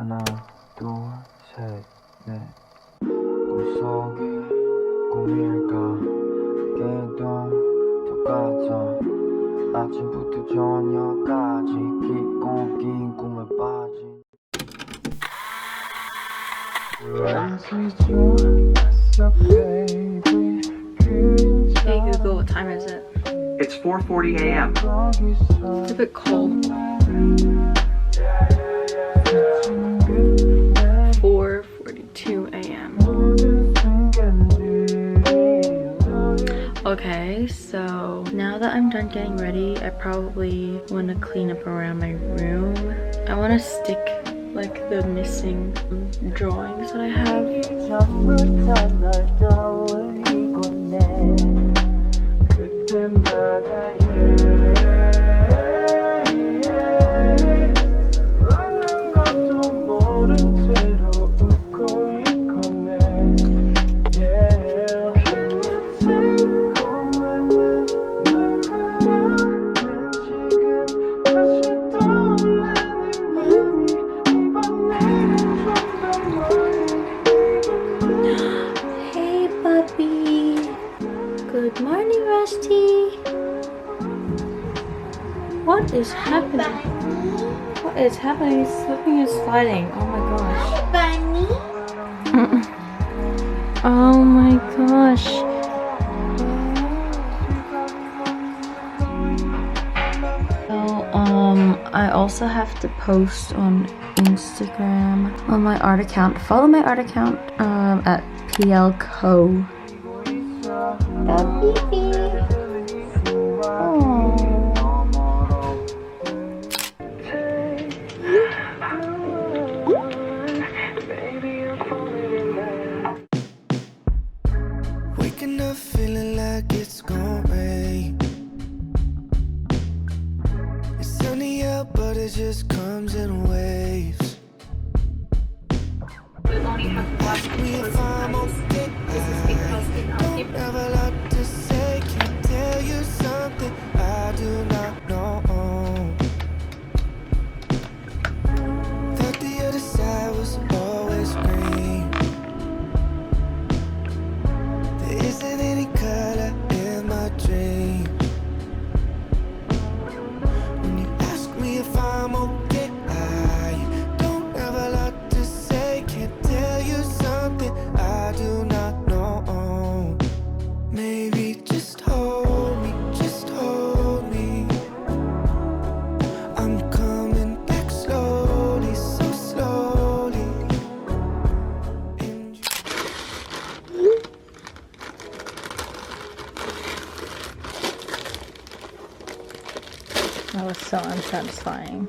하나, 둘, 셋, 넷. 꿈속이 꿈일까? 깨도 똑같아. 아침부터 저녁까지 깊고 긴 꿈에 빠진. Hey Google, what time is it? It's 4:40 a.m. It's a bit cold. 4:42 a.m. Okay, so now that I'm done getting ready, I probably want to clean up around my room. I want to stick like the missing drawings that I have. Good morning, Rusty. What is happening? What is happening? He's slipping and sliding. Oh my gosh. Bunny? Oh my gosh. So, I also have to post on Instagram on my art account. Follow my art account at pl.co. Oh, baby. Waking up feeling like it's gonna rain. It's sunny out, but it just comes in waves. Ask me if I'm okay. Don't have a lot to say. Can't tell you something I do not know. Thought the other side was always green. There isn't any color in my dream. When you ask me if I'm okay, I don't have a lot to say. Can't tell you something I do not know. Maybe just hold me, just hold me. I'm coming back slowly, so slowly. And That was so unsatisfying.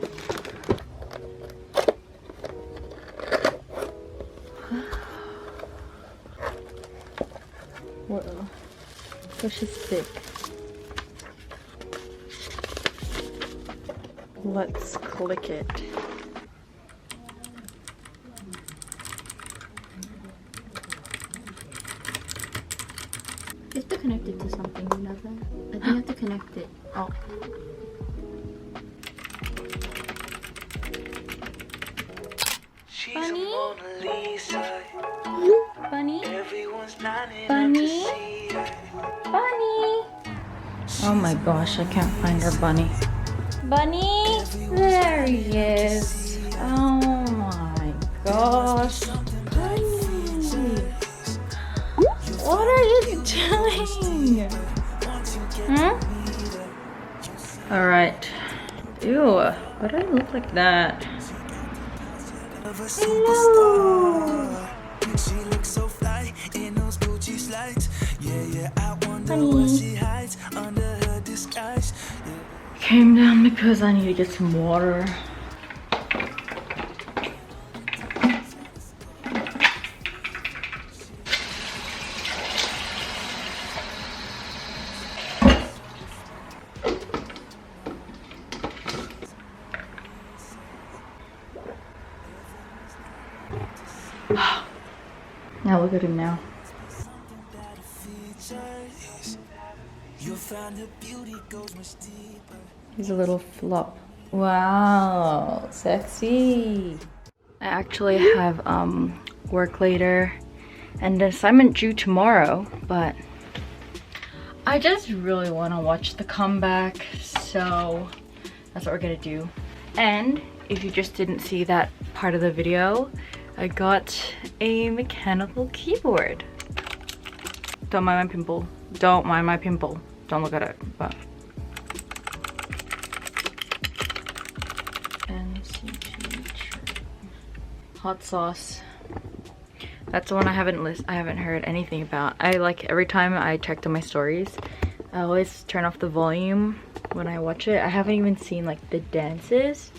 Whoa. Push is thick. Let's click it. You have to connect it to something, you know that? I think you have to connect it. Oh. Bunny? Bunny? Bunny? Bunny? Oh my gosh, I can't find our bunny. Bunny? There he is. Oh my gosh. Bunny. What are you doing? Alright. Ew, why do I look like that? Hello. she looks so fly in those Gucci slides. Yeah, I wonder Honey. what she hides under her disguise. Came down because I need to get some water. Now look at him now. He's a little flop. Wow, sexy. I actually have work later and an assignment due tomorrow, but I just really want to watch the comeback, so that's what we're gonna do. And if you just didn't see that part of the video, I got a mechanical keyboard. Don't mind my pimple. Don't mind my pimple. Don't look at it, but NCT Dream. Hot sauce. That's the one I haven't heard anything about. I like every time I checked on my stories, I always turn off the volume when I watch it. I haven't even seen like the dances.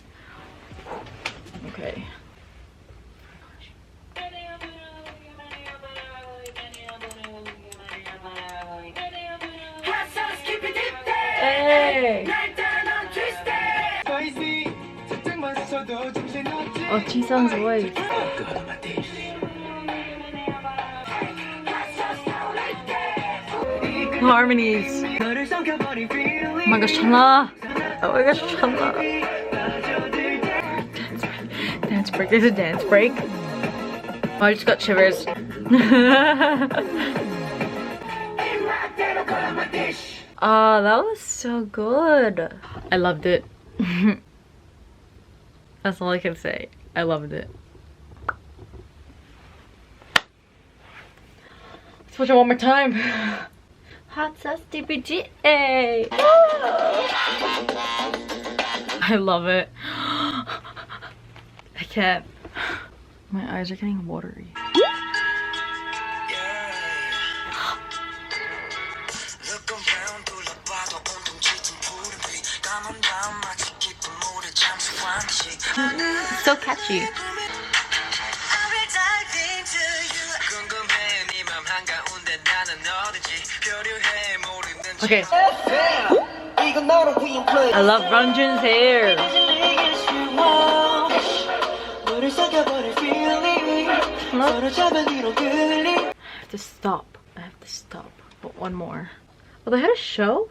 Okay. Hey! Oh, Jisun's voice. Harmonies. Oh my gosh, Chanla. Oh my gosh, Chanla. Dance break. There's a dance break. Oh, I just got shivers. Oh, that was so good. I loved it. That's all I can say. I loved it. Let's watch it one more time. Hot sauce DPG. I love it. I can't. My eyes are getting watery. So catchy. Okay. I love Ranjun's hair. I have to stop. But one more. Oh, they had a show?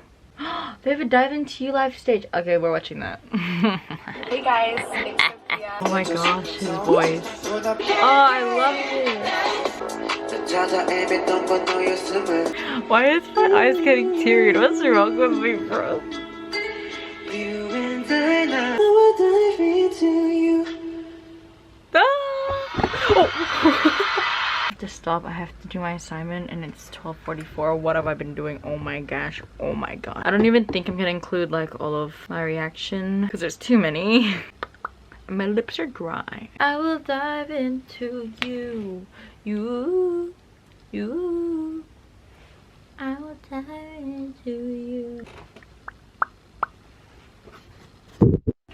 They have a Dive Into You live stage. Okay, we're watching that. Hey guys, it's Sophia. Oh my gosh, his voice. Oh, I love it. Why is my eyes getting teary? What's wrong with me, bro? I have to stop. I have to do my assignment and it's 12:44. What have I been doing? Oh my gosh. Oh my god. I don't even think I'm gonna include like all of my reaction because there's too many. My lips are dry. I will dive into you. I will dive into you.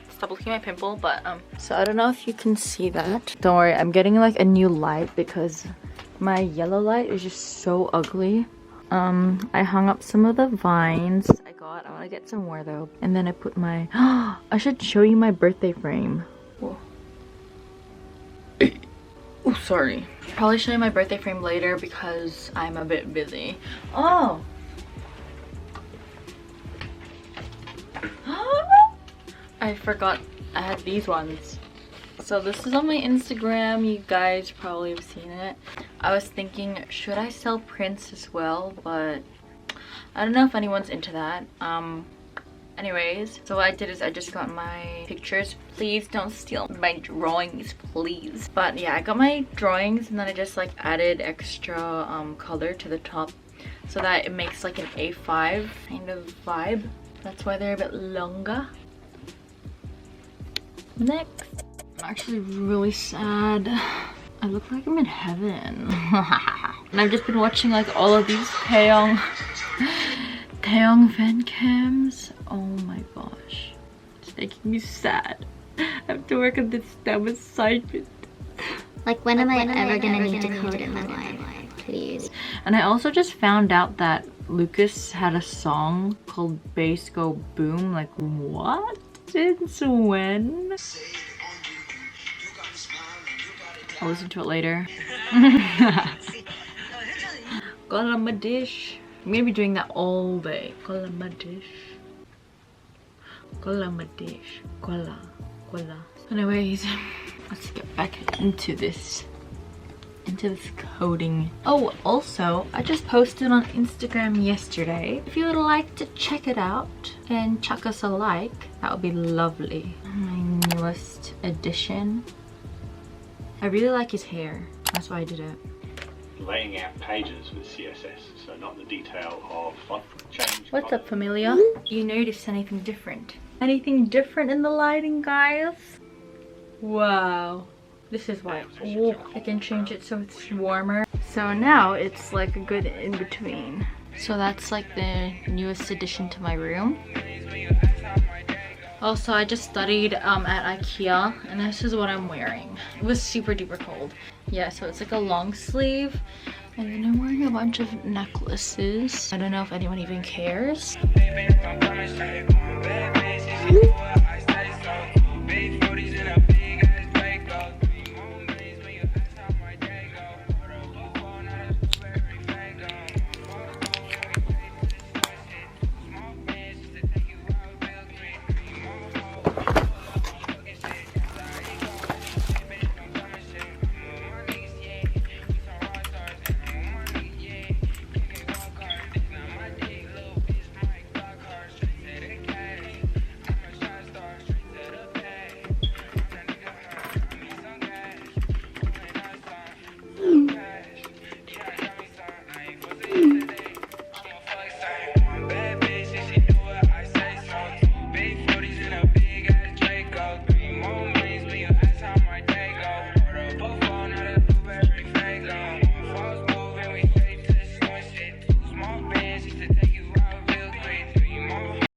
Stop looking at my pimple, but so I don't know if you can see that. Don't worry, I'm getting like a new light because my yellow light is just so ugly. I hung up some of the vines I got. I want to get some more though. And then I put my I should show you my birthday frame. Whoa. Oh, sorry. Probably show you my birthday frame later because I'm a bit busy. Oh. I forgot I had these ones. So this is on my Instagram. You guys probably have seen it. I was thinking, should I sell prints as well? But I don't know if anyone's into that. Anyways, so what I did is I just got my pictures. Please don't steal my drawings, please. But yeah, I got my drawings and then I just like added extra color to the top so that it makes like an A5 kind of vibe. That's why they're a bit longer. Next, I'm actually really sad. I look like I'm in heaven. And I've just been watching like all of these Taeyong fan cams. Oh my gosh, it's making me sad. I have to work on this damn assignment. Like when am I ever gonna need to code in my life? Please. And I also just found out that Lucas had a song called Bass Go Boom. Like what? Since when? I'll listen to it later. Kola my dish. I'm gonna be doing that all day. Kola my dish. Kola my dish. Kola. Anyways, Let's get back into this coding. Oh, also, I just posted on Instagram yesterday. If you would like to check it out and chuck us a like, that would be lovely. My newest addition. I really like his hair. That's why I did it. Laying out pages with CSS, so not the detail of font change. What's up, familia? You notice anything different? Anything different in the lighting, guys? Wow. This is why I can change it so it's warmer. So now it's like a good in-between. So that's like the newest addition to my room. Also, I just studied at IKEA and this is what I'm wearing. It was super duper cold. Yeah, so it's like a long sleeve. And then I'm wearing a bunch of necklaces. I don't know if anyone even cares.